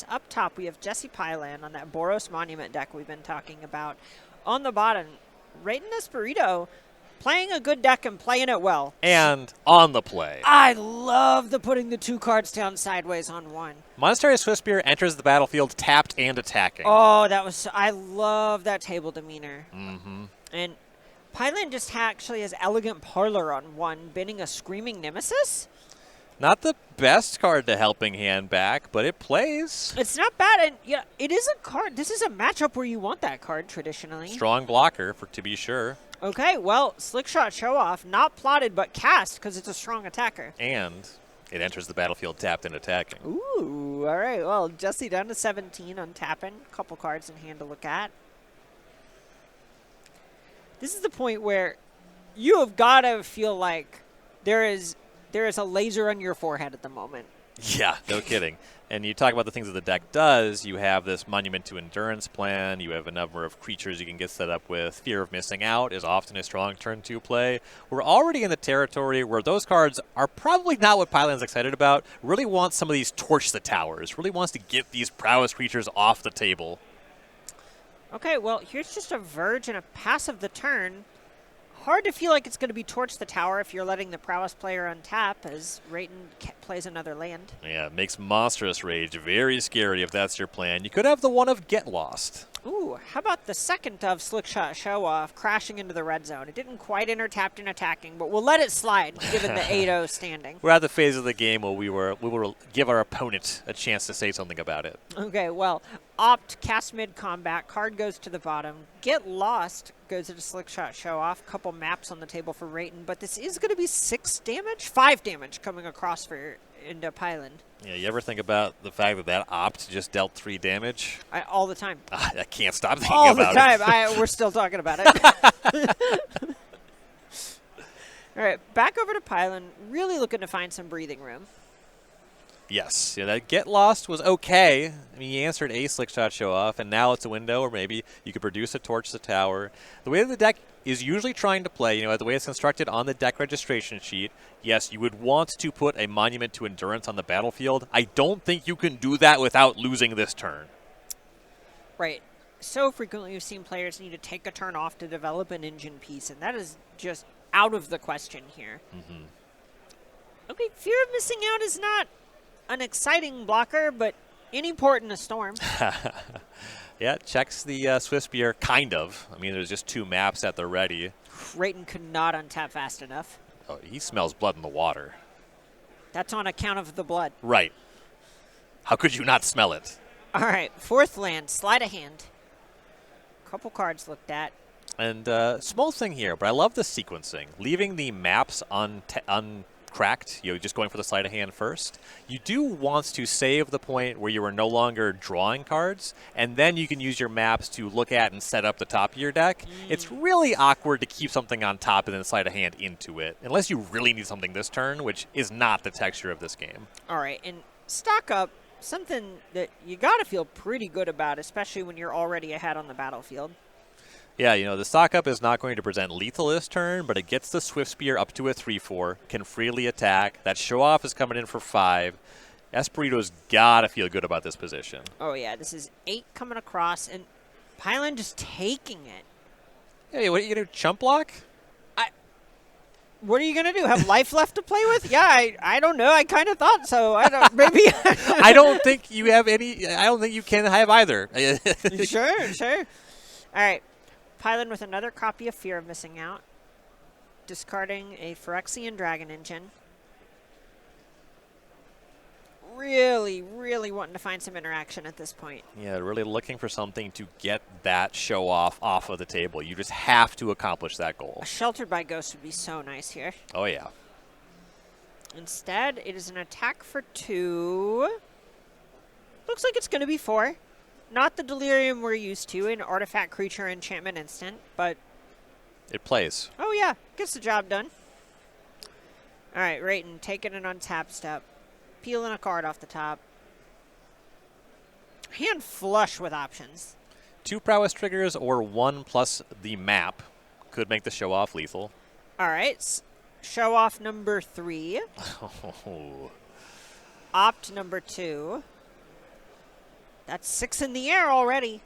Up top, we have Jesse Piland on that Boros Monument deck we've been talking about. On the bottom, Rayton Espiritu playing a good deck and playing it well. And on the play. I love the putting the 2 cards down sideways on 1. Monastery Swiftspear enters the battlefield tapped and attacking. Oh, I love that table demeanor. Mm-hmm. And Piland just actually has Elegant Parlor on 1, binning a Screaming Nemesis. Not the best card to helping hand back, but it plays. It's not bad, and yeah, it is a card. This is a matchup where you want that card traditionally. Strong blocker, to be sure. Okay, well, Slick Shot Show Off, not plotted but cast because it's a strong attacker. And it enters the battlefield tapped and attacking. Ooh, all right. Well, Jesse down to 17 on tapping. Couple cards in hand to look at. This is the point where you have got to feel like there is a laser on your forehead at the moment. Yeah, no kidding. And you talk about the things that the deck does. You have this Monument to Endurance plan. You have a number of creatures you can get set up with. Fear of Missing Out is often a strong turn 2 play. We're already in the territory where those cards are probably not what Piland's excited about. Really wants some of these Torch the Towers. Really wants to get these prowess creatures off the table. Okay, well, here's just a Verge and a pass of the turn. Hard to feel like it's going to be Torch the Tower if you're letting the prowess player untap as Rayton plays another land. Yeah, it makes Monstrous Rage very scary if that's your plan. You could have the one of Get Lost. Ooh, how about the second of Slick Shot Show Off crashing into the red zone? It didn't quite enter tapped and attacking, but we'll let it slide given the 8-0 standing. We're at the phase of the game where we will give our opponent a chance to say something about it. Okay, well, Opt, cast mid-combat, card goes to the bottom. Get Lost goes to the Slick Shot Show Off. Couple maps on the table for Rayton, but this is going to be 6 damage? 5 damage coming across into Piland. Yeah, you ever think about the fact that Opt just dealt 3 damage? All the time. I can't stop thinking all about the it. time. We're still talking about it. All right, back over to Piland. Really looking to find some breathing room. Yes, yeah, that Get Lost was okay. I mean, you answered a Slick Shot Show Off, and now it's a window, or maybe you could produce a Torch the Tower. The way that the deck is usually trying to play, the way it's constructed on the deck registration sheet, yes, you would want to put a Monument to Endurance on the battlefield. I don't think you can do that without losing this turn. Right. So frequently we've seen players need to take a turn off to develop an engine piece, and that is just out of the question here. Mm-hmm. Okay, Fear of Missing Out is not an exciting blocker, but any port in a storm. Yeah, it checks the Swiftspear, kind of. I mean, there's just 2 maps at the ready. Rayton could not untap fast enough. Oh, he smells blood in the water. That's on account of the blood. Right. How could you not smell it? All right, 4th land, Sleight of Hand. Couple cards looked at. And small thing here, but I love the sequencing. Leaving the maps uncracked, just going for the sleight of hand first. You do want to save the point where you are no longer drawing cards, and then you can use your maps to look at and set up the top of your deck. It's really awkward to keep something on top and then sleight of hand into it, unless you really need something this turn, which is not the texture of this game. All right, and stock up, something that you got to feel pretty good about, especially when you're already ahead on the battlefield. Yeah, the stock up is not going to present lethal this turn, but it gets the Swiftspear up to a 3-4, can freely attack. That Show Off is coming in for 5. Espiritu's got to feel good about this position. Oh, yeah, this is 8 coming across, and Piland just taking it. Hey, what are you going to do, chump block? What are you going to do, have life left to play with? Yeah, I don't know. I kind of thought so. Maybe. I don't think you have any. I don't think you can have either. Sure. All right. Piland with another copy of Fear of Missing Out. Discarding a Phyrexian Dragon Engine. Really, really wanting to find some interaction at this point. Yeah, really looking for something to get that Show Off of the table. You just have to accomplish that goal. A Sheltered by Ghost would be so nice here. Oh, yeah. Instead, it is an attack for 2. Looks like it's going to be 4. Not the Delirium we're used to, an artifact, creature, enchantment, instant, but... It plays. Oh, yeah. Gets the job done. All right, Rayton, taking an untap step. Peeling a card off the top. Hand flush with options. 2 prowess triggers or 1 plus the map could make the Show Off lethal. All right. Show Off number 3. Oh. Opt number 2. That's 6 in the air already.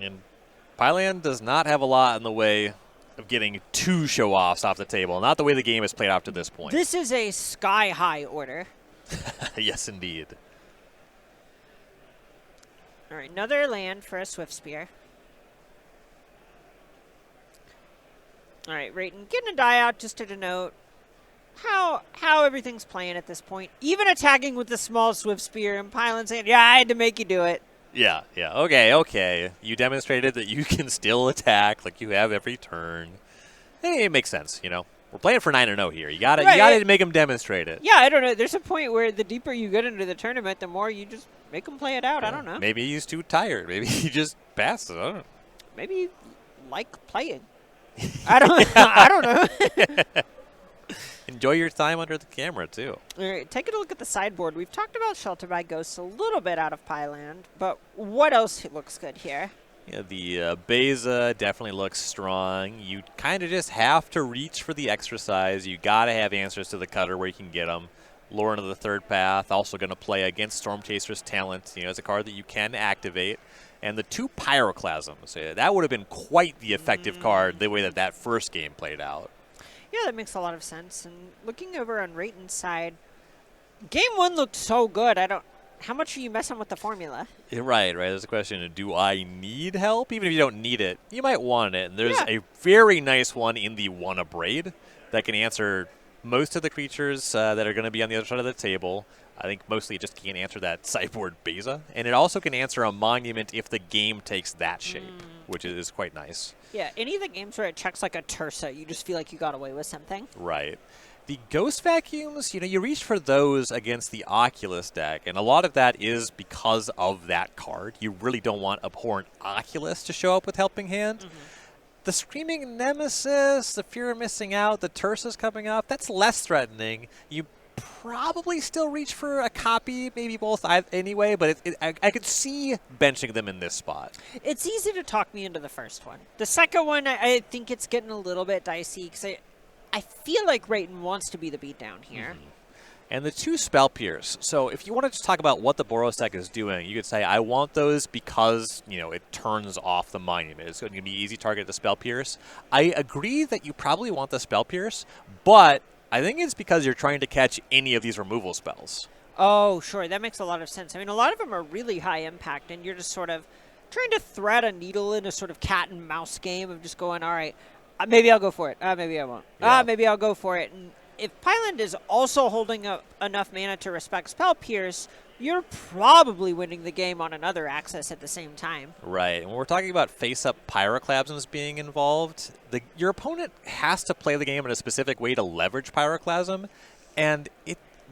And Piland does not have a lot in the way of getting 2 show-offs off the table. Not the way the game has played out to this point. This is a sky-high order. Yes, indeed. All right, another land for a Swift Spear. All right, Rayton, getting a die out just to denote how everything's playing at this point. Even attacking with the small Swift Spear and Piland saying, yeah, I had to make you do it. Yeah. Okay. You demonstrated that you can still attack like you have every turn. Hey, it makes sense, you know. We're playing for 9-0 here. You gotta make them demonstrate it. Yeah, I don't know. There's a point where the deeper you get into the tournament, the more you just make them play it out. Yeah. I don't know. Maybe he's too tired. Maybe he just passes. I don't know. Maybe you like playing. I don't know. Enjoy your time under the camera, too. All right, taking a look at the sideboard. We've talked about Shelter by Ghosts a little bit out of Piland, but what else looks good here? Yeah, the Beza definitely looks strong. You kind of just have to reach for the extra size. You got to have answers to the cutter where you can get them. Lorna of the Third Path, also going to play against Storm Chaser's Talent. You know, it's a card that you can activate. And the 2 Pyroclasms, that would have been quite the effective card the way that first game played out. Yeah, that makes a lot of sense. And looking over on Rayton's side, game 1 looked so good. How much are you messing with the formula? Yeah, right. There's a question of, do I need help? Even if you don't need it, you might want it. And there's a very nice one in the One Abrade that can answer most of the creatures that are going to be on the other side of the table. I think mostly it just can't answer that sideboard Beza. And it also can answer a monument if the game takes that shape, which is quite nice. Yeah, any of the games where it checks like a Tursa, you just feel like you got away with something. Right. The Ghost Vacuums, you reach for those against the Oculus deck, and a lot of that is because of that card. You really don't want Abhorrent Oculus to show up with Helping Hand. The Screaming Nemesis, the Fear of Missing Out, the Tursa's coming up, that's less threatening. You probably still reach for a copy, maybe both anyway, but I could see benching them in this spot. It's easy to talk me into the first one. The second one, I think it's getting a little bit dicey because I feel like Rayton wants to be the beatdown here. And the 2 Spell Pierce. So if you want to just talk about what the Boros deck is doing, you could say, I want those because, it turns off the monument. It's going to be easy target to Spell Pierce. I agree that you probably want the Spell Pierce, but I think it's because you're trying to catch any of these removal spells. Oh, sure. That makes a lot of sense. I mean, a lot of them are really high impact, and you're just sort of trying to thread a needle in a sort of cat and mouse game of just going, all right, maybe I'll go for it. Maybe I won't. Yeah. Maybe I'll go for it. And if Piland is also holding up enough mana to respect Spell Pierce, you're probably winning the game on another axis at the same time. Right. And when we're talking about face-up Pyroclasms being involved, your opponent has to play the game in a specific way to leverage Pyroclasm, and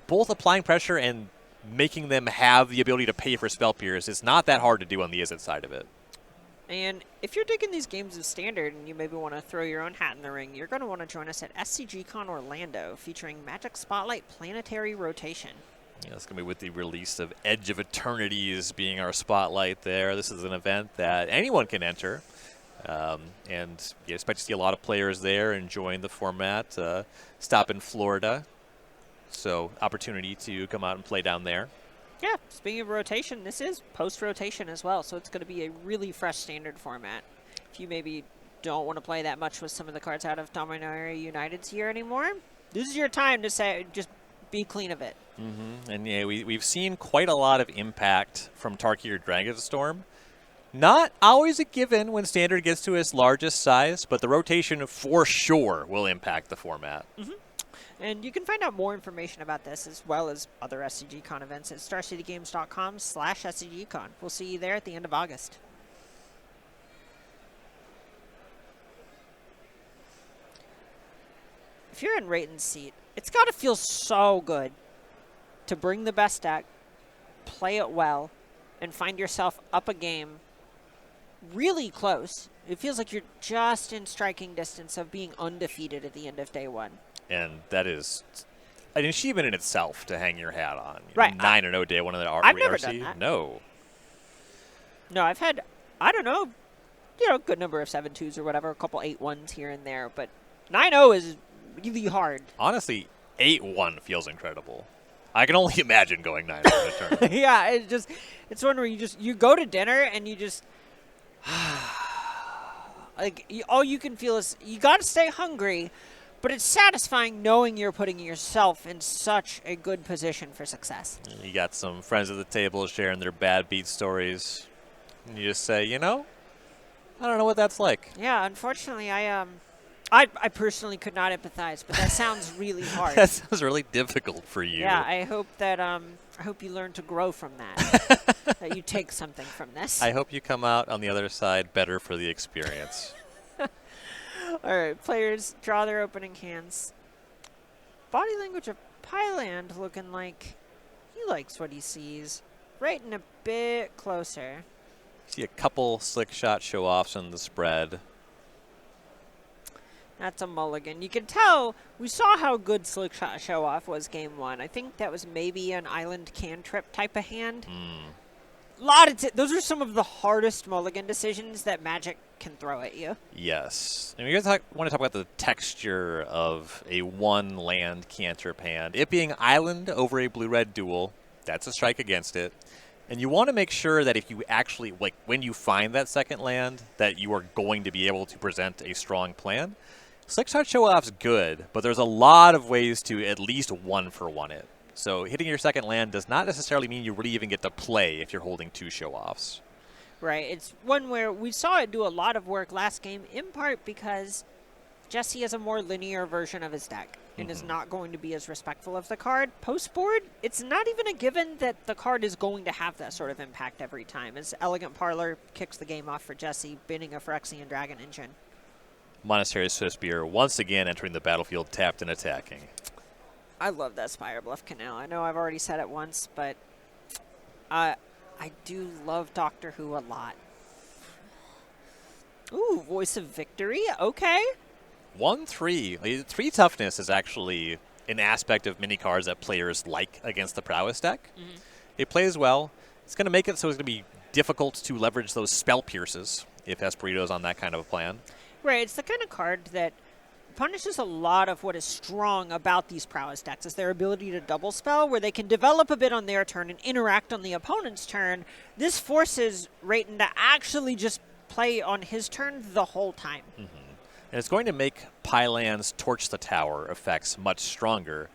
both applying pressure and making them have the ability to pay for Spell Pierce is not that hard to do on the Izzet side of it. And if you're taking these games as standard and you maybe want to throw your own hat in the ring, you're going to want to join us at SCG Con Orlando, featuring Magic Spotlight Planetary Rotation. Yeah, it's going to be with the release of Edge of Eternities being our spotlight there. This is an event that anyone can enter. And you expect to see a lot of players there enjoying the format. Stop in Florida. So opportunity to come out and play down there. Yeah, speaking of rotation, this is post-rotation as well, so it's going to be a really fresh standard format. If you maybe don't want to play that much with some of the cards out of Dominaria United's here anymore, this is your time to say, just be clean of it. And yeah, we've seen quite a lot of impact from Tarkir Dragonstorm. Not always a given when Standard gets to its largest size, but the rotation for sure will impact the format. And you can find out more information about this as well as other SCGCon events at starcitygames.com/SCGCon. We'll see you there at the end of August. If you're in Rayton's seat, it's got to feel so good to bring the best deck, play it well, and find yourself up a game really close. It feels like you're just in striking distance of being undefeated at the end of day one. And that is an achievement in itself to hang your hat on. Right. 9-0 day one of the I've never done that. No. No, I've had, I don't know, good number of 7-2s or whatever, a couple 8-1s here and there, but 9-0 is really hard. Honestly, 8-1 feels incredible. I can only imagine going 9 in a tournament. Yeah, it's one where you go to dinner and you just like all you can feel is you got to stay hungry, but it's satisfying knowing you're putting yourself in such a good position for success. You got some friends at the table sharing their bad beat stories, and you just say, I don't know what that's like. Yeah, unfortunately, I personally could not empathize, but that sounds really hard. That sounds really difficult for you. Yeah, I hope that I hope you learn to grow from that. That you take something from this. I hope you come out on the other side better for the experience. All right, players draw their opening hands. Body language of Piland looking like he likes what he sees. Rayton a bit closer. See a couple slick shot show-offs in the spread. That's a mulligan. You can tell we saw how good slick shot show-off was game one. I think that was maybe an island cantrip type of hand. Those are some of the hardest mulligan decisions that Magic can throw at you. Yes. And we want to talk about the texture of a one land cantrip hand. It being island over a blue-red duel, that's a strike against it. And you want to make sure that if you actually, when you find that second land, that you are going to be able to present a strong plan. Slick shot show-off's good, but there's a lot of ways to at least one-for-one it. So hitting your second land does not necessarily mean you really even get to play if you're holding 2 show-offs. Right. It's one where we saw it do a lot of work last game, in part because Jesse is a more linear version of his deck and is not going to be as respectful of the card. Post-board, it's not even a given that the card is going to have that sort of impact every time, as Elegant Parlor kicks the game off for Jesse, binning a Phyrexian Dragon Engine. Monastery Swiftspear once again entering the battlefield tapped and attacking. I love that Spire Bluff Canal. I know I've already said it once, but I do love Doctor Who a lot. Ooh, Voice of Victory. Okay. 1/3. 3 toughness is actually an aspect of mini cards that players like against the prowess deck. It plays well. It's going to make it so it's going to be difficult to leverage those spell pierces if Espiritu is on that kind of a plan. Right. It's the kind of card that punishes a lot of what is strong about these prowess decks, is their ability to double spell, where they can develop a bit on their turn and interact on the opponent's turn. This forces Rayton to actually just play on his turn the whole time. And it's going to make Piland's Torch the Tower effects much stronger.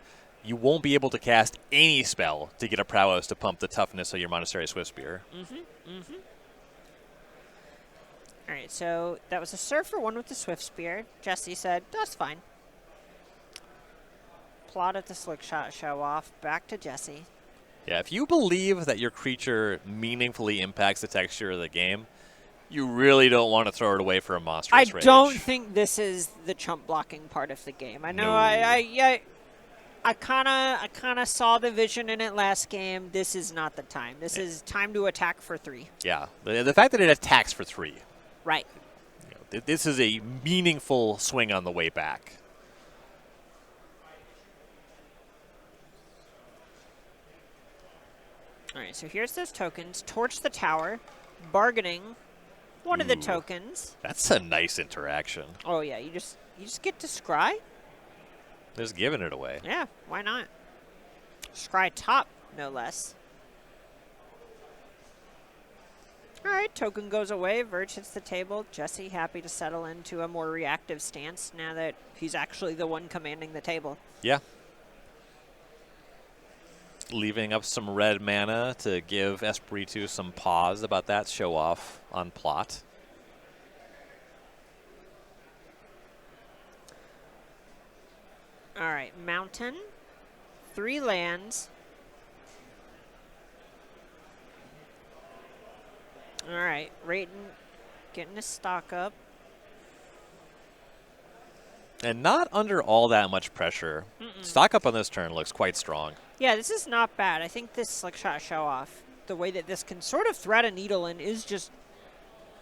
You won't be able to cast any spell to get a prowess to pump the toughness of your Monastery Swiftspear. All right, so that was a Surfer, one with the Swiftspear. Jesse said, that's fine. Plotted the Slick Shot show off. Back to Jesse. Yeah, if you believe that your creature meaningfully impacts the texture of the game, you really don't want to throw it away for a monstrous rage. I don't think this is the chump blocking part of the game. I know No. I kind of saw the vision in it last game. This is not the time. This is time to attack for 3. Yeah, the fact that it attacks for 3. Right. This is a meaningful swing on the way back. All right, so here's those tokens. Torch the tower. Bargaining one of the tokens. That's a nice interaction. Oh, yeah. You just get to scry? Just giving it away. Yeah, why not? Scry top, no less. All right, token goes away. Verge hits the table. Jesse happy to settle into a more reactive stance now that he's actually the one commanding the table. Yeah. Leaving up some red mana to give Espiritu some pause about that show off on plot. All right, mountain, 3 lands. All right, Rayton getting his stock up. And not under all that much pressure. Stock up on this turn looks quite strong. Yeah, this is not bad. I think this Slick Shot show off, the way that this can sort of thread a needle in, is just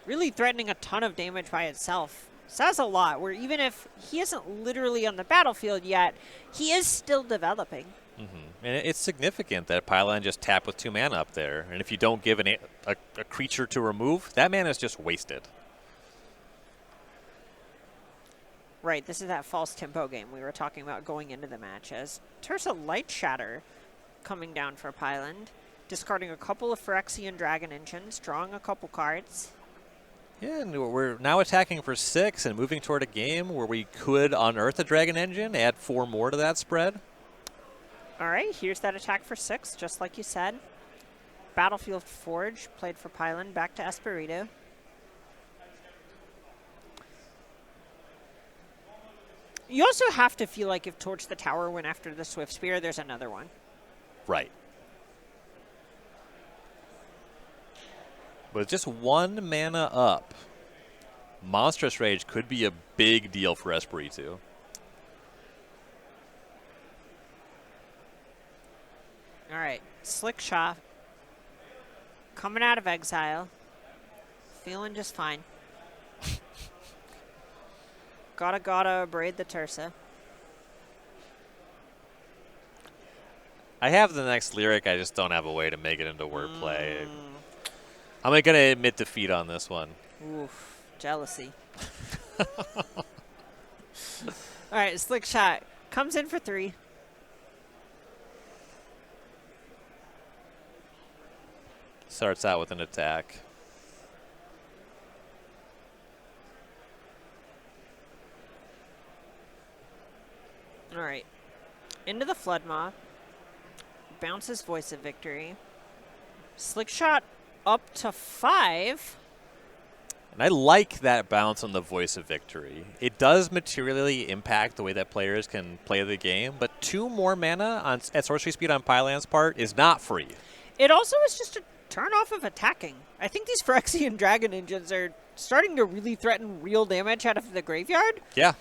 really threatening a ton of damage by itself. Says a lot, where even if he isn't literally on the battlefield yet, he is still developing. And it's significant that Piland just tapped with 2 mana up there. And if you don't give a creature to remove, that mana is just wasted. Right, this is that false tempo game we were talking about going into the match, as Tersa Light Shatter coming down for Piland. Discarding a couple of Phyrexian Dragon Engines, drawing a couple cards. Yeah, and we're now attacking for 6 and moving toward a game where we could unearth a Dragon Engine, add 4 more to that spread. All right, here's that attack for 6, just like you said. Battlefield Forge, played for Piland, back to Espiritu. You also have to feel like if Torch the Tower went after the Swift Spear, there's another one. Right. With just 1 mana up, Monstrous Rage could be a big deal for Espiritu. All right, Slick Shot. Coming out of exile. Feeling just fine. Gotta braid the Tersa. I have the next lyric, I just don't have a way to make it into wordplay. I'm going to admit defeat on this one. Oof, jealousy. All right, Slick Shot. Comes in for 3. Starts out with an attack. All right. Into the Flood Maw. Bounces Voice of Victory. Slick Shot up to 5. And I like that bounce on the Voice of Victory. It does materially impact the way that players can play the game, but 2 more mana at sorcery speed on Piland's part is not free. It also is just a turn off of attacking. I think these Phyrexian Dragon Engines are starting to really threaten real damage out of the graveyard. Yeah.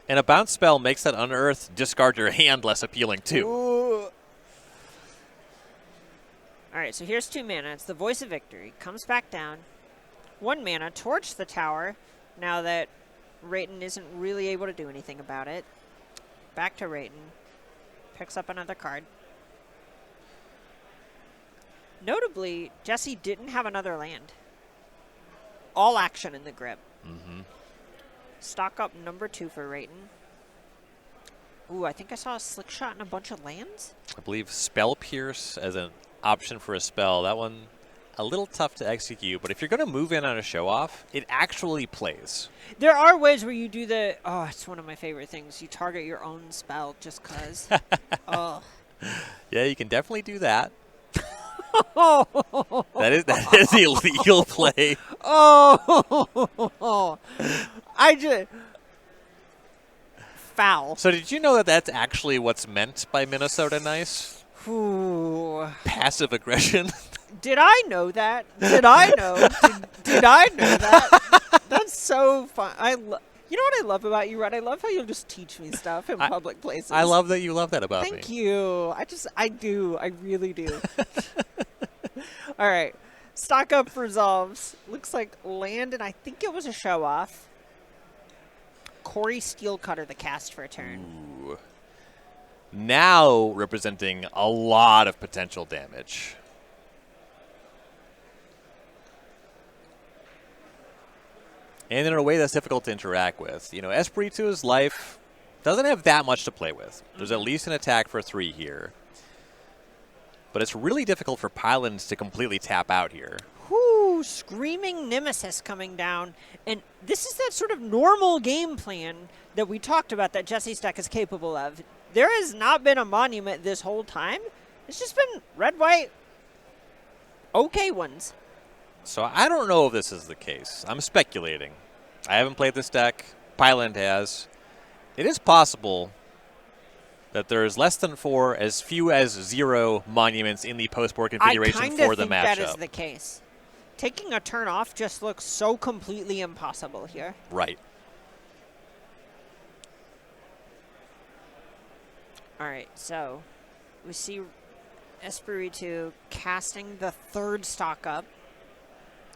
And a bounce spell makes that unearth discard your hand less appealing too. Ooh. All right, so here's 2 mana. It's the Voice of Victory. Comes back down. 1 mana, Torch the Tower, now that Rayton isn't really able to do anything about it. Back to Rayton. Picks up another card. Notably, Jesse didn't have another land. All action in the grip. Mm-hmm. Stock up number 2 for Rayton. Ooh, I think I saw a Slick Shot and a bunch of lands. I believe Spell Pierce as an option for a spell. That one, a little tough to execute, but if you're going to move in on a show-off, it actually plays. There are ways where you do the... Oh, it's one of my favorite things. You target your own spell just because. Oh. Yeah, you can definitely do that. Oh. That is a legal play. Oh. I just... Foul. So did you know that that's actually what's meant by Minnesota Nice? Ooh. Passive aggression. Did I know that? Did I know? Did I know that? That's so fun. You know what I love about you, Red? I love how you'll just teach me stuff in public places. I love that you love that about me. Thank you. I do. I really do. All right. Stock up resolves. Looks like land, and I think it was a show-off. Corey Steelcutter, the cast for a turn. Ooh. Now representing a lot of potential damage. And in a way that's difficult to interact with. You know, Espiritu's life doesn't have that much to play with. There's at least an attack for 3 here. But it's really difficult for Piland to completely tap out here. Whoo, Screaming Nemesis coming down. And this is that sort of normal game plan that we talked about that Jesse's deck is capable of. There has not been a monument this whole time. It's just been red, white, okay ones. So I don't know if this is the case. I'm speculating. I haven't played this deck. Piland has. It is possible that there's less than 4, as few as 0 monuments in the post-board configuration for the matchup. I think that is the case. Taking a turn off just looks so completely impossible here. Right. All right, so we see Espiritu casting the 3rd stock up.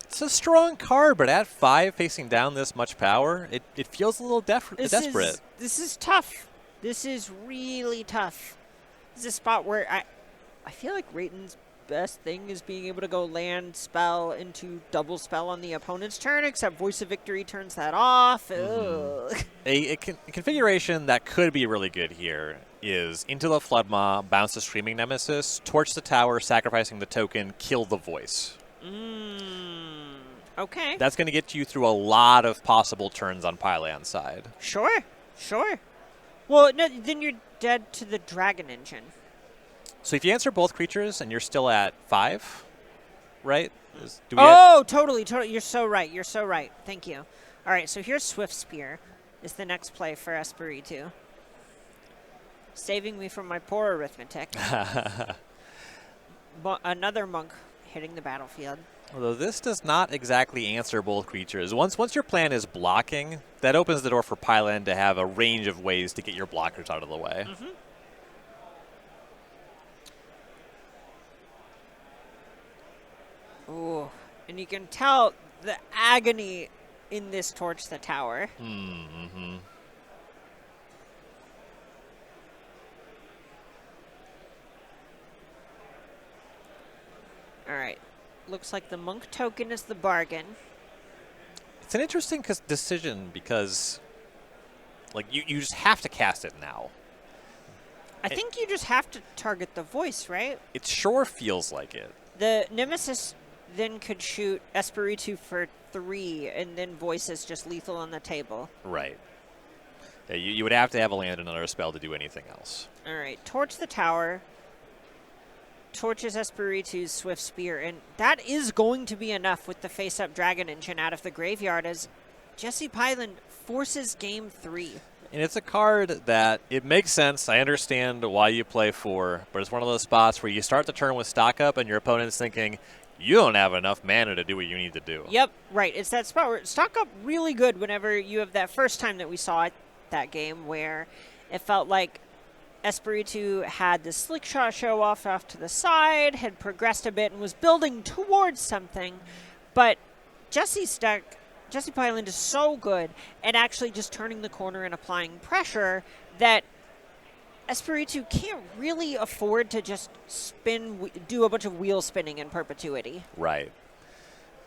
It's a strong card, but at 5 facing down this much power, it feels a little desperate. This is tough. This is really tough. This is a spot where I feel like Rayton's best thing is being able to go land, spell into double spell on the opponent's turn, except Voice of Victory turns that off. Mm-hmm. A configuration that could be really good here. is into the Floodmaw, bounce the Screaming Nemesis, torch the tower, sacrificing the token, kill the voice. Okay. That's going to get you through a lot of possible turns on Piland's side. Sure. Well, no, then you're dead to the Dragon Engine. So if you answer both creatures and you're still at 5, right? Totally. You're so right. Thank you. All right, so here's Swift Spear is the next play for Espiritu. Saving me from my poor arithmetic. Another monk hitting the battlefield. Although this does not exactly answer both creatures. Once your plan is blocking, that opens the door for Piland to have a range of ways to get your blockers out of the way. Ooh, and you can tell the agony in this Torch the Tower. All right. Looks like the monk token is the bargain. It's an interesting decision because, like, you just have to cast it now. I think you just have to target the voice, right? It sure feels like it. The Nemesis then could shoot Espiritu for 3, and then voice is just lethal on the table. Right. Yeah, you would have to have a land another spell to do anything else. All right. Torch the tower. Torches Espiritu's Swift Spear, and that is going to be enough with the face-up Dragon Engine out of the graveyard as Jesse Piland forces game 3. And it's a card that, it makes sense. I understand why you play 4, but it's one of those spots where you start the turn with stock up and your opponent's thinking, you don't have enough mana to do what you need to do. Yep, right. It's that spot where stock up really good whenever you have that first time that we saw it, that game, where it felt like Espiritu had the slick shot show off to the side, had progressed a bit, and was building towards something. But Jesse Piland is so good at actually just turning the corner and applying pressure that Espiritu can't really afford to just do a bunch of wheel spinning in perpetuity. Right.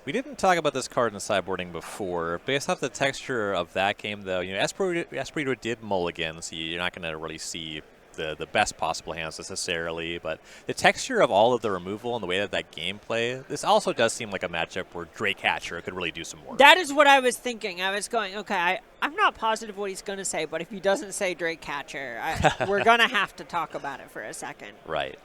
We didn't talk about this card in sideboarding before. Based off the texture of that game, though, Espiritu did mulligan, so you're not going to really see the best possible hands necessarily, but the texture of all of the removal and the way that gameplay, this also does seem like a matchup where Drake Hatcher could really do some work. That is what I was thinking. I was going, okay, I'm not positive what he's going to say, but if he doesn't say Drake Hatcher, we're going to have to talk about it for a second. Right.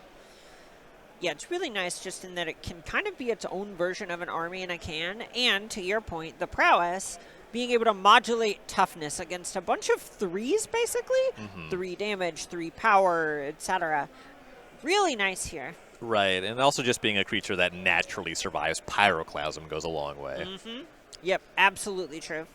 Yeah, it's really nice just in that it can kind of be its own version of an army in a can, and to your point, the prowess, being able to modulate toughness against a bunch of 3s, basically. 3 damage, 3 power, etc. Really nice here. Right, and also just being a creature that naturally survives Pyroclasm goes a long way. Yep, absolutely true.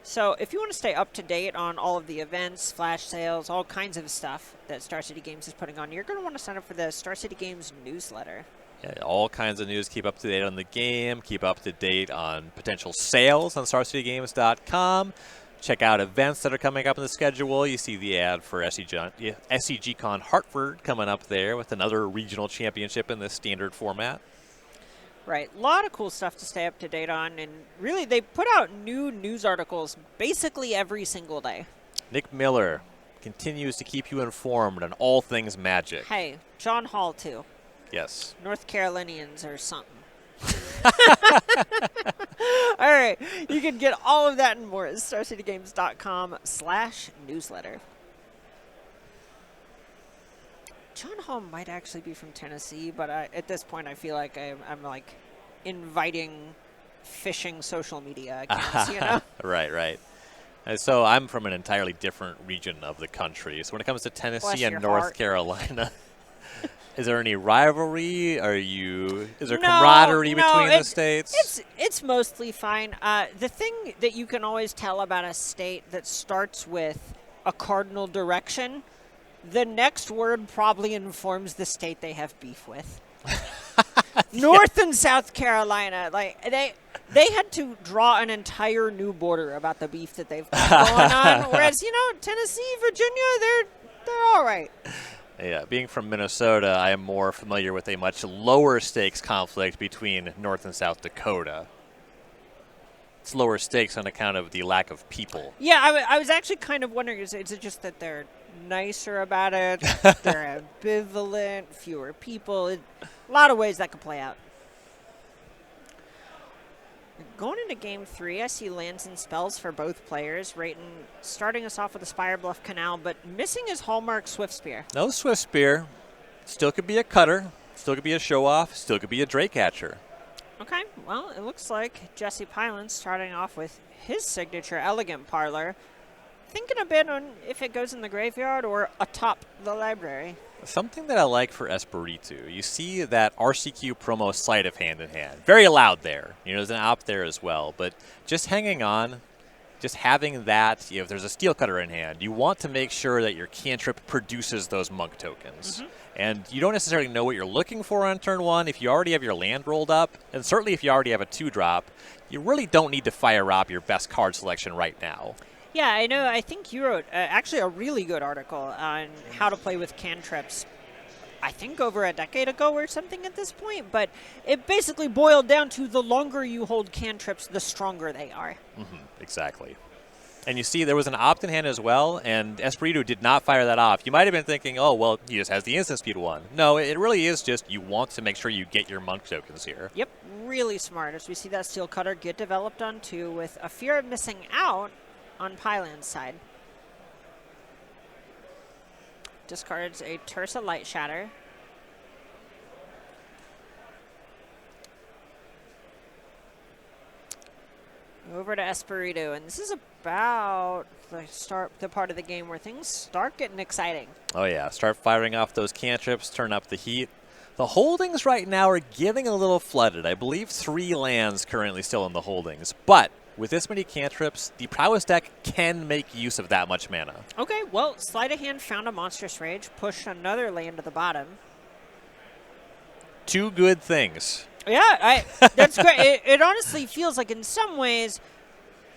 So if you want to stay up to date on all of the events, flash sales, all kinds of stuff that Star City Games is putting on, you're going to want to sign up for the Star City Games newsletter. Yeah, all kinds of news. Keep up to date on the game. Keep up to date on potential sales on StarCityGames.com. Check out events that are coming up in the schedule. You see the ad for SCG Con Hartford coming up there with another regional championship in the standard format. Right. A lot of cool stuff to stay up to date on. And really, they put out new news articles basically every single day. Nick Miller continues to keep you informed on all things Magic. Hey, John Hall, too. Yes. North Carolinians or something. All right. You can get all of that and more at StarCityGames.com/newsletter. John Hall might actually be from Tennessee, but at this point I feel like I'm like inviting phishing social media accounts, you know? Right. So I'm from an entirely different region of the country. So when it comes to Tennessee and North Carolina, is there any rivalry? Is there camaraderie between the states? It's mostly fine. The thing that you can always tell about a state that starts with a cardinal direction, the next word probably informs the state they have beef with. North and South Carolina, like they had to draw an entire new border about the beef that they've got going on. Whereas, Tennessee, Virginia, they're all right. Yeah, being from Minnesota, I am more familiar with a much lower stakes conflict between North and South Dakota. it's lower stakes on account of the lack of people. Yeah, I was actually kind of wondering, is it just that they're nicer about it? They're ambivalent, fewer people. A lot of ways that could play out. Going into game 3, I see lands and spells for both players. Rayton starting us off with a Spire Bluff Canal, but missing his hallmark Swift Spear. No Swift Spear. Still could be a cutter. Still could be a show-off. Still could be a Drake Catcher. Okay, well, it looks like Jesse Piland starting off with his signature Elegant Parlor. Thinking a bit on if it goes in the graveyard or atop the library. Something that I like for Espiritu, you see that RCQ promo Sleight of Hand in hand. Very loud there. There's an op there as well. But just hanging on, just having that, if there's a Steel Cutter in hand, you want to make sure that your cantrip produces those monk tokens. Mm-hmm. And you don't necessarily know what you're looking for on turn 1 if you already have your land rolled up. And certainly if you already have a 2-drop, you really don't need to fire up your best card selection right now. Yeah, I know. I think you wrote actually a really good article on how to play with cantrips, I think over a decade ago or something at this point. But it basically boiled down to the longer you hold cantrips, the stronger they are. Mm-hmm, exactly. And you see there was an opt in hand as well, and Espiritu did not fire that off. You might have been thinking, oh, well, he just has the instant speed one. No, it really is just you want to make sure you get your monk tokens here. Yep, really smart. As we see that Steel Cutter get developed on 2 with a fear of missing out on Piland's side. Discards a Tursa Light Shatter. Over to Espiritu, and this is about the part of the game where things start getting exciting. Oh yeah, start firing off those cantrips, turn up the heat. The holdings right now are getting a little flooded. I believe 3 lands currently still in the holdings, but with this many cantrips, the Prowess deck can make use of that much mana. Okay, well, Sleight of Hand found a Monstrous Rage, pushed another land to the bottom. 2 good things. Yeah, that's great. It honestly feels like in some ways,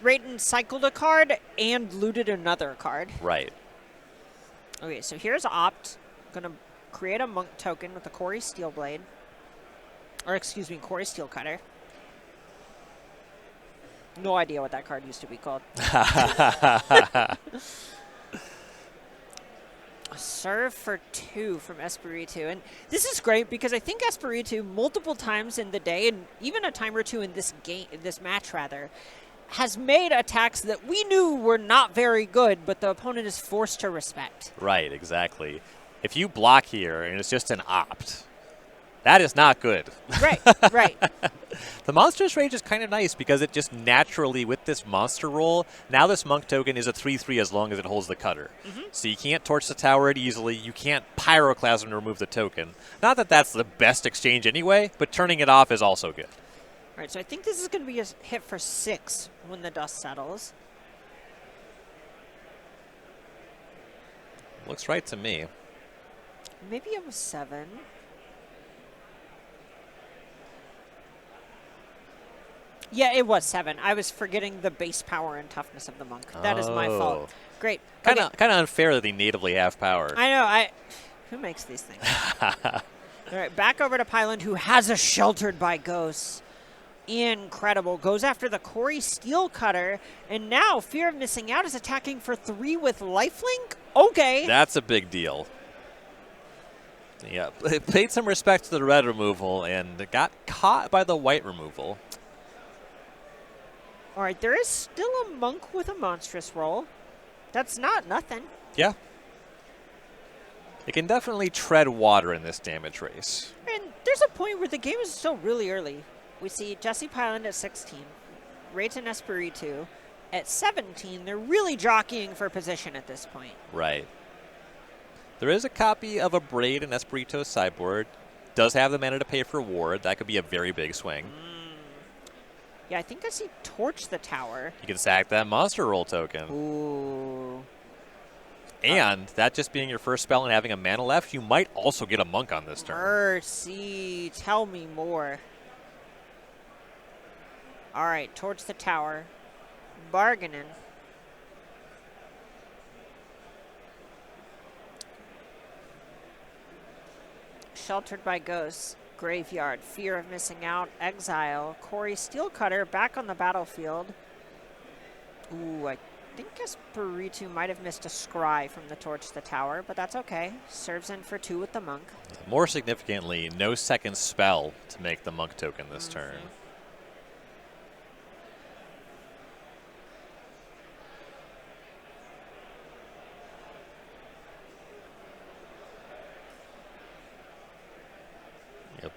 Rayton cycled a card and looted another card. Right. Okay, so here's Opt. Going to create a Monk token with the Quarry Steel Blade. Or excuse me, Quarry Steel Cutter. No idea what that card used to be called. Serve for 2 from Espiritu. And this is great because I think Espiritu multiple times in the day, and even a time or two in this game, this match rather, has made attacks that we knew were not very good, but the opponent is forced to respect. Right, exactly. If you block here and it's just an opt, that is not good. Right, right. The Monstrous Rage is kind of nice because it just naturally, with this monster roll, now this monk token is a 3/3 as long as it holds the cutter. Mm-hmm. So you can't torch the tower it easily. You can't Pyroclasm to remove the token. Not that that's the best exchange anyway, but turning it off is also good. All right, so I think this is going to be a hit for 6 when the dust settles. Looks right to me. Maybe it was 7. Yeah, it was 7. I was forgetting the base power and toughness of the monk. That is my fault. Great. Kind of unfair that they natively have power. I know. Who makes these things? All right, back over to Piland, who has a Sheltered by Ghosts. Incredible. Goes after the Quarry Steel Cutter, and now Fear of Missing Out is attacking for 3 with Lifelink? Okay. That's a big deal. Yeah, it paid some respect to the red removal and got caught by the white removal. All right, there is still a monk with a monstrous roll. That's not nothing. Yeah. It can definitely tread water in this damage race. And there's a point where the game is still really early. We see Jesse Piland at 16, Rayton Espiritu at 17. They're really jockeying for position at this point. Right. There is a copy of a Braid in Espiritu's sideboard. Does have the mana to pay for ward. That could be a very big swing. Yeah, I think I see Torch the Tower. You can sack that monster roll token. Ooh. And that just being your first spell and having a mana left, you might also get a monk on this turn. Mercy. Tell me more. All right, Torch the Tower. Bargaining. Sheltered by Ghosts. Graveyard, Fear of Missing Out, Exile, Corey Steelcutter back on the battlefield. Ooh, I think Espiritu might have missed a scry from the Torch to the Tower, but that's okay. Serves in for 2 with the Monk. More significantly, no second spell to make the Monk token this turn.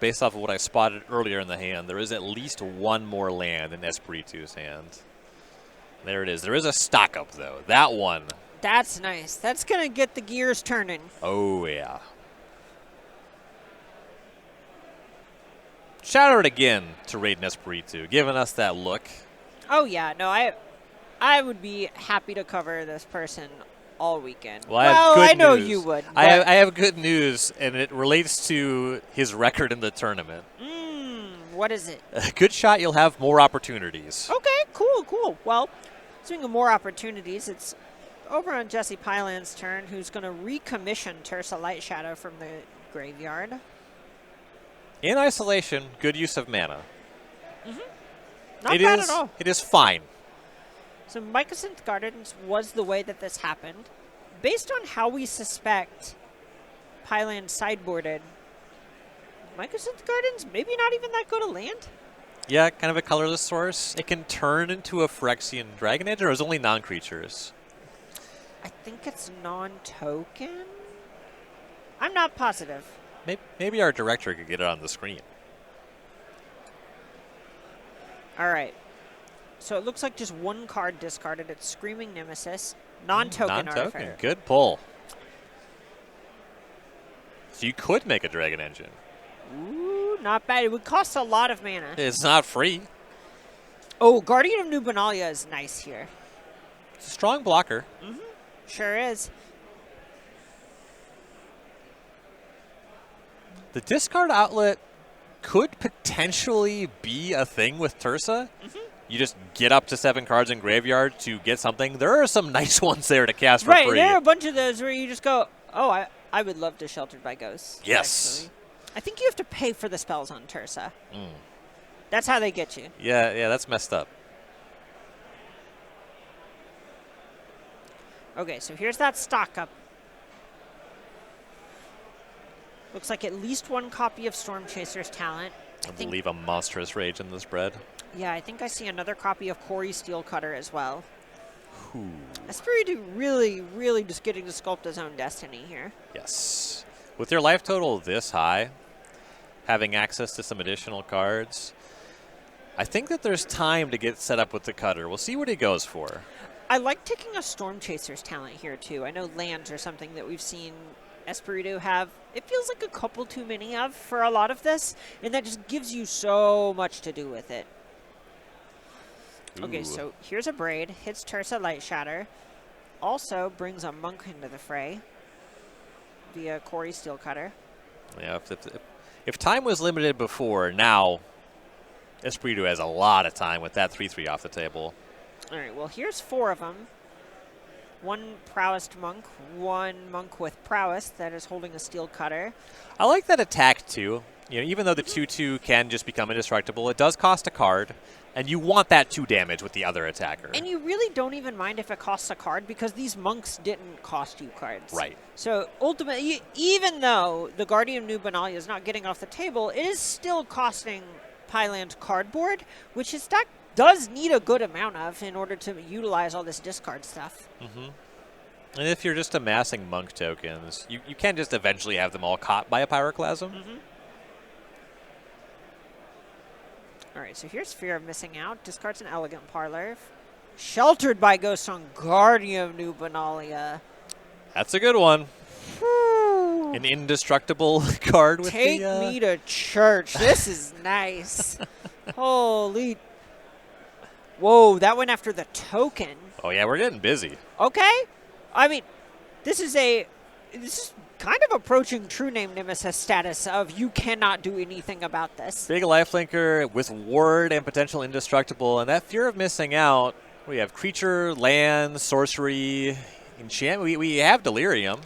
Based off of what I spotted earlier in the hand, there is at least 1 more land in Espiritu's hand. There it is. There is a stock up, though. That one. That's nice. That's going to get the gears turning. Oh, yeah. Shout out again to Rayton Espiritu, giving us that look. Oh, yeah. No, I would be happy to cover this person all weekend. Well, I know you would. I have good news, and it relates to his record in the tournament. What is it? A good shot, you'll have more opportunities. Okay, cool. Well, speaking of more opportunities, it's over on Jesse Piland's turn, who's going to recommission Tersa Light Shadow from the graveyard. In isolation, good use of mana. Not bad at all. It is fine. So Mycosynth Gardens was the way that this happened. Based on how we suspect Piland sideboarded, Mycosynth Gardens maybe not even that good a land? Yeah, kind of a colorless source. It can turn into a Phyrexian Dragon Edge, or is it only non-creatures? I think it's non-token? I'm not positive. Maybe our director could get it on the screen. All right. So it looks like just 1 card discarded. It's Screaming Nemesis. Non-token artifact. Good pull. So you could make a Dragon Engine. Ooh, not bad. It would cost a lot of mana. It's not free. Oh, Guardian of New Benalia is nice here. It's a strong blocker. Sure is. The discard outlet could potentially be a thing with Tersa. You just get up to 7 cards in graveyard to get something. There are some nice ones there to cast for free. Right, there are a bunch of those where you just go, oh, I would love to Sheltered by Ghosts. Yes. Actually. I think you have to pay for the spells on Tersa. That's how they get you. Yeah, that's messed up. Okay, so here's that stock up. Looks like at least 1 copy of Storm Chaser's Talent. I believe a monstrous rage in this spread. Yeah, I think I see another copy of Corey Steelcutter as well. Espiritu really just getting to sculpt his own destiny here. Yes. With your life total this high, having access to some additional cards, I think that there's time to get set up with the cutter. We'll see what he goes for. I like taking a Storm Chaser's Talent here, too. I know lands are something that we've seen Espiritu have. It feels like a couple too many of for a lot of this, and that just gives you so much to do with it. Okay, so here's a Braid, hits Tersa Light Shatter, also brings a Monk into the fray via Corey Steelcutter. Yeah, if time was limited before, now Espiritu has a lot of time with that 3/3 off the table. All right, well, here's 4 of them. 1 prowessed monk, 1 monk with prowess that is holding a steel cutter. I like that attack too. Even though the 2/2 can just become indestructible, it does cost a card, and you want that 2 damage with the other attacker. And you really don't even mind if it costs a card because these monks didn't cost you cards. Right. So ultimately, even though the Guardian of New Benalia is not getting off the table, it is still costing Piland cardboard, which his deck does need a good amount of in order to utilize all this discard stuff. And if you're just amassing monk tokens, you can just eventually have them all caught by a pyroclasm. All right, so here's Fear of Missing Out. Discards an Elegant Parlor. Sheltered by Ghost on Guardian of New Benalia. That's a good one. Whew. An indestructible card with Take me to church. This is nice. Holy. Whoa, that went after the token. Oh, yeah, we're getting busy. Okay. I mean, this is kind of approaching True Name Nemesis status of you cannot do anything about this. Big lifelinker with ward and potential indestructible, and that Fear of Missing Out. We have creature, land, sorcery, enchantment. We have Delirium.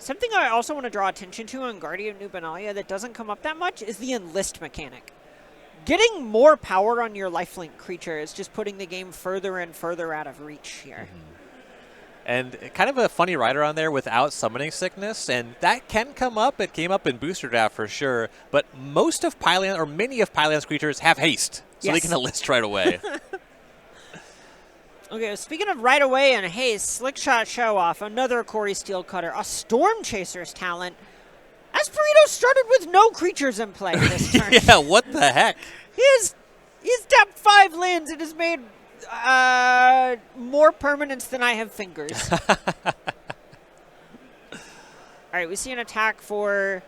Something I also want to draw attention to on Guardian New Benalia that doesn't come up that much is the enlist mechanic. Getting more power on your lifelink creature is just putting the game further and further out of reach here. And kind of a funny rider on there without Summoning Sickness, and that can come up. It came up in Booster Draft for sure, but most of Piland, or many of Piland's creatures have haste, so they can enlist right away. Okay, speaking of right away and haste, Slick Shot Show Off, another Corey Steelcutter, a Storm Chaser's talent. Espiritu started with no creatures in play this turn. Yeah, what the heck? He's tapped 5 lands and has made more permanents than I have fingers. All right, we see an attack for...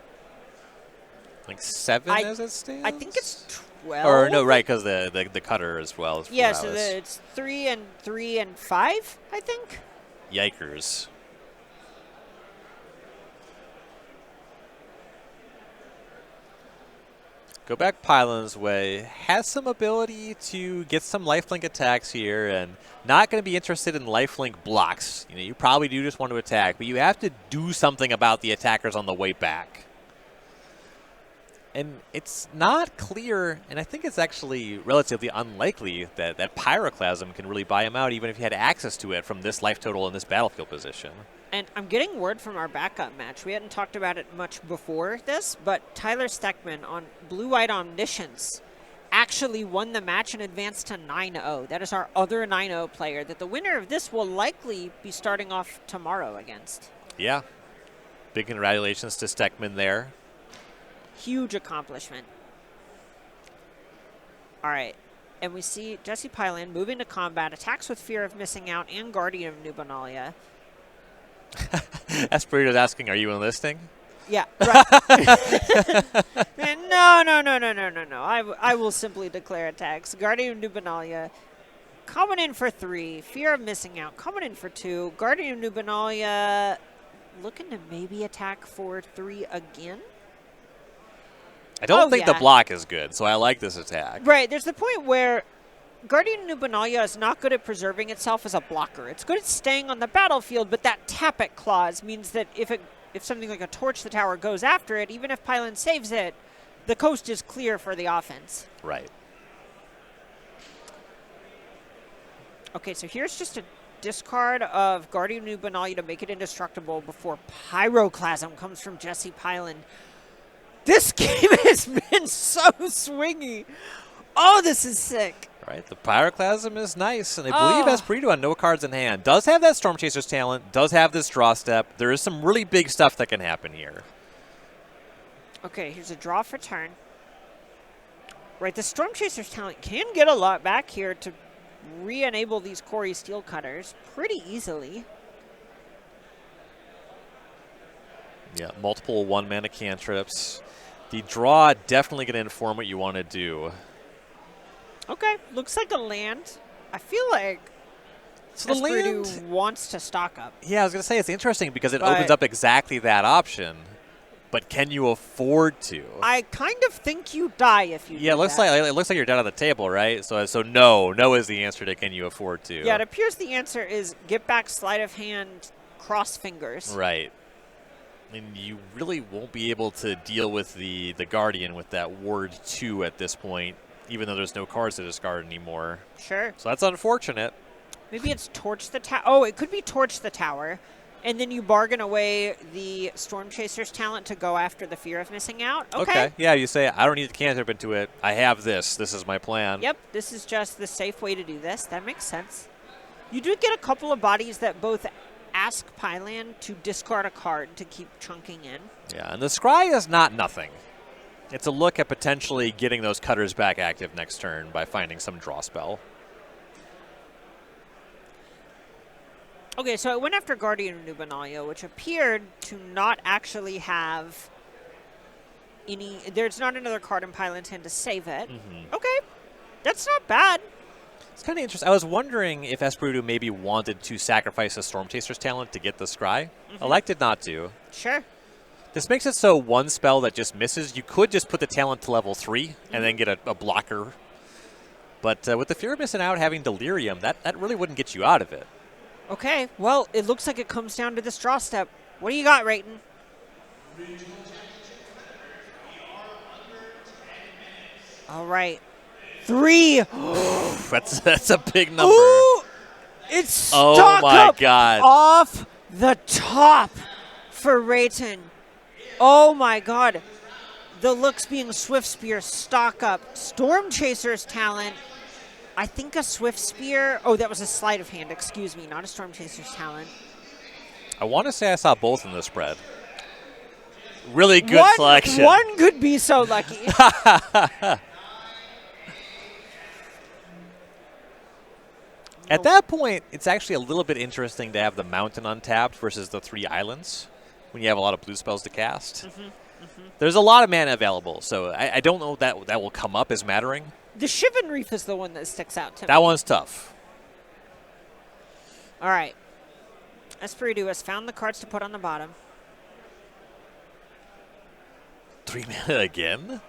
Like 7 as it stands? I think it's 12. Or no, right, because the cutter as well. Yeah, so it's 3 and 3 and 5, I think. Yikers. Go back Piland's way. Has some ability to get some lifelink attacks here, and not going to be interested in lifelink blocks. You probably do just want to attack, but you have to do something about the attackers on the way back. And it's not clear, and I think it's actually relatively unlikely that Pyroclasm can really buy him out, even if he had access to it from this life total in this battlefield position. And I'm getting word from our backup match. We hadn't talked about it much before this, but Tyler Steckman on Blue-White Omniscience actually won the match and advanced to 9-0. That is our other 9-0 player that the winner of this will likely be starting off tomorrow against. Yeah. Big congratulations to Steckman there. Huge accomplishment. All right. And we see Jesse Piland moving to combat, attacks with Fear of Missing Out and Guardian of New Benalia. Espiritu's asking, are you enlisting? Yeah, right. No. I will simply declare attacks. Guardian of New Benalia coming in for 3. Fear of Missing Out coming in for 2. Guardian of New Benalia looking to maybe attack for 3 again. I don't think the block is good, so I like this attack. Right, there's the point where Guardian of New Benalia is not good at preserving itself as a blocker. It's good at staying on the battlefield, but that tap it clause means that if something like a Torch the Tower goes after it, even if Piland saves it, the coast is clear for the offense. Right. Okay, so here's just a discard of Guardian of New Benalia to make it indestructible before Pyroclasm comes from Jesse Piland. This game has been so swingy. Oh, this is sick. Right, the Pyroclasm is nice, and I believe Espiritu on no cards in hand. Does have that Storm Chaser's talent, does have this draw step. There is some really big stuff that can happen here. Okay, here's a draw for turn. Right, the Storm Chaser's talent can get a lot back here to re-enable these Corey Steelcutters pretty easily. Yeah, multiple 1-mana cantrips. The draw definitely going to inform what you want to do. Okay, looks like a land. I feel like Espiritu wants to stock up. Yeah, I was going to say it's interesting because it opens up exactly that option. But can you afford to? I kind of think you die if you do it looks like you're down on the table, right? So no is the answer to can you afford to. Yeah, it appears the answer is get back, sleight of hand, cross fingers. Right. And you really won't be able to deal with the Guardian with that Ward 2 at this point, even though there's no cards to discard anymore. Sure. So that's unfortunate. Maybe it's Torch the Tower. Oh, it could be Torch the Tower. And then you bargain away the Storm Chaser's talent to go after the Fear of Missing Out. Okay. Yeah, you say, I don't need the cantrip into it. I have this. This is my plan. Yep, this is just the safe way to do this. That makes sense. You do get a couple of bodies that both ask Piland to discard a card to keep chunking in. Yeah, and the Scry is not nothing. It's a look at potentially getting those cutters back active next turn by finding some draw spell. Okay, so I went after Guardian of New Benalia, which appeared to not actually have any... There's not another card in Piland's hand to save it. Okay, that's not bad. It's kind of interesting. I was wondering if Espiritu maybe wanted to sacrifice a Storm Chaser's talent to get the Scry. Elected not to. Sure. This makes it so one spell that just misses, you could just put the talent to level 3 and then get a blocker. But with the Fear of Missing Out having Delirium, that really wouldn't get you out of it. Okay, well, it looks like it comes down to this draw step. What do you got, Rayton? All right. 3. That's a big number. Ooh! It's stock Oh my up God. off the top for Rayton. Oh my God. The looks being Swift Spear, stock up. Storm Chaser's talent. I think a Swift Spear. Oh, that was a sleight of hand. Excuse me, not a Storm Chaser's talent. I want to say I saw both in the spread. Really good selection. One could be so lucky. At that point, it's actually a little bit interesting to have the mountain untapped versus the 3 islands when you have a lot of blue spells to cast. There's a lot of mana available, so I don't know that will come up as mattering. The Shivan Reef is the one that sticks out to me. That one's tough. All right. Espiritu has found the cards to put on the bottom. 3 mana again?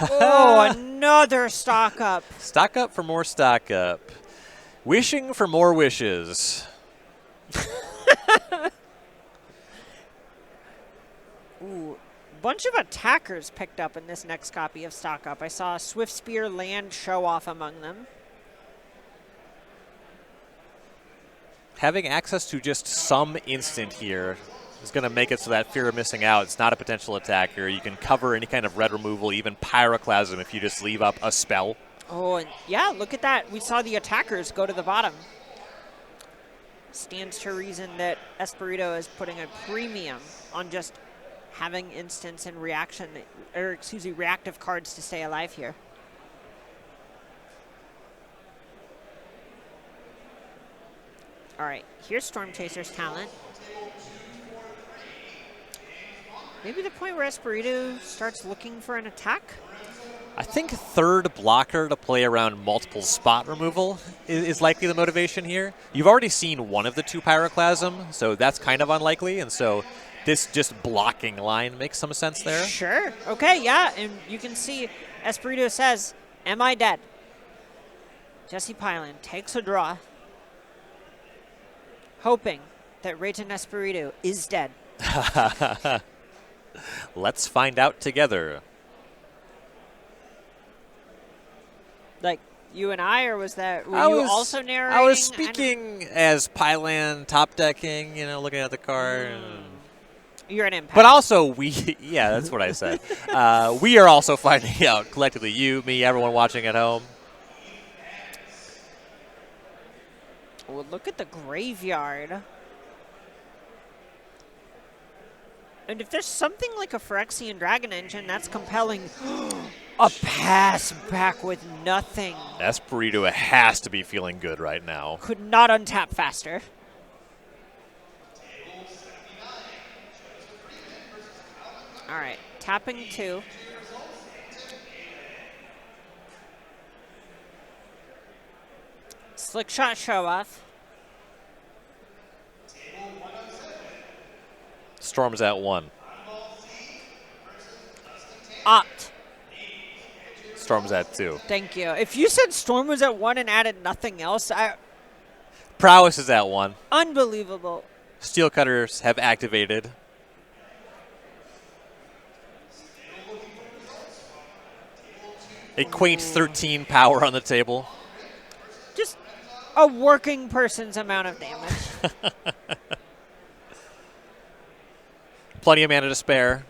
Oh, another stock up. Stock up for more stock up. Wishing for more wishes. Ooh, bunch of attackers picked up in this next copy of stock up. I saw a Swift Spear land show off among them. Having access to just some instant here is going to make it so that fear of missing out, it's not a potential attacker. You can cover any kind of red removal, even Pyroclasm, if you just leave up a spell. Oh, and yeah, look at that. We saw the attackers go to the bottom. Stands to reason that Espiritu is putting a premium on just having instants and reaction, or excuse me, reactive cards to stay alive here. All right, here's Storm Chaser's talent. Maybe the point where Espiritu starts looking for an attack? I think third blocker to play around multiple spot removal is likely the motivation here. You've already seen one of the 2 Pyroclasm, so that's kind of unlikely, and so this just blocking line makes some sense there. Sure. Okay, yeah, and you can see Espiritu says, "Am I dead?" Jesse Piland takes a draw, hoping that Rayton Espiritu is dead. Let's find out together. Like you and I, or was that were you also narrating? I was speaking as Piland top decking, looking at the card. You're an impact. But also yeah, that's what I said. We are also finding out collectively, you, me, everyone watching at home. Well, look at the graveyard. And if there's something like a Phyrexian Dragon Engine, that's compelling. A pass back with nothing. Espiritu has to be feeling good right now. Could not untap faster. All right, tapping 2. Slick shot show off. Storm's at 1. Opt. Storm's at 2. Thank you. If you said Storm was at 1 and added nothing else, Prowess is at 1. unbelievable. Steel Cutters have activated. A quaint 13 power on the table. Just a working person's amount of damage. Plenty of mana to spare.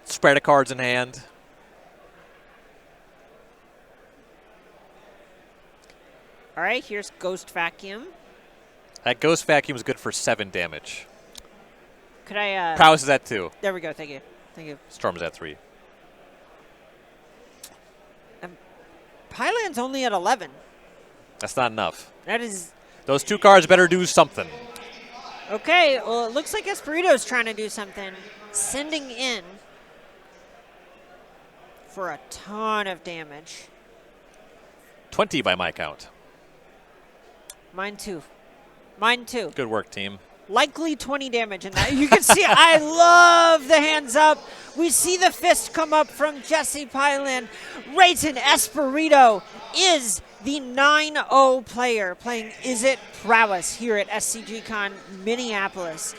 Spread of cards in hand. All right, here's Ghost Vacuum. That Ghost Vacuum is good for 7 damage. Could I? Prowess is at 2. There we go. Thank you. Thank you. Storm's at 3. Piland's only at 11. That's not enough. That is Those 2 cards better do something. okay. Well, it looks like Espiritu's trying to do something, sending in for a ton of damage. 20 by my count. Mine too. Mine too. Good work, team. Likely 20 damage in that. You can see, I love the hands up. We see the fist come up from Jesse Piland. Rayton Espiritu is the 9-0 player playing Is It Prowess here at SCG Con Minneapolis.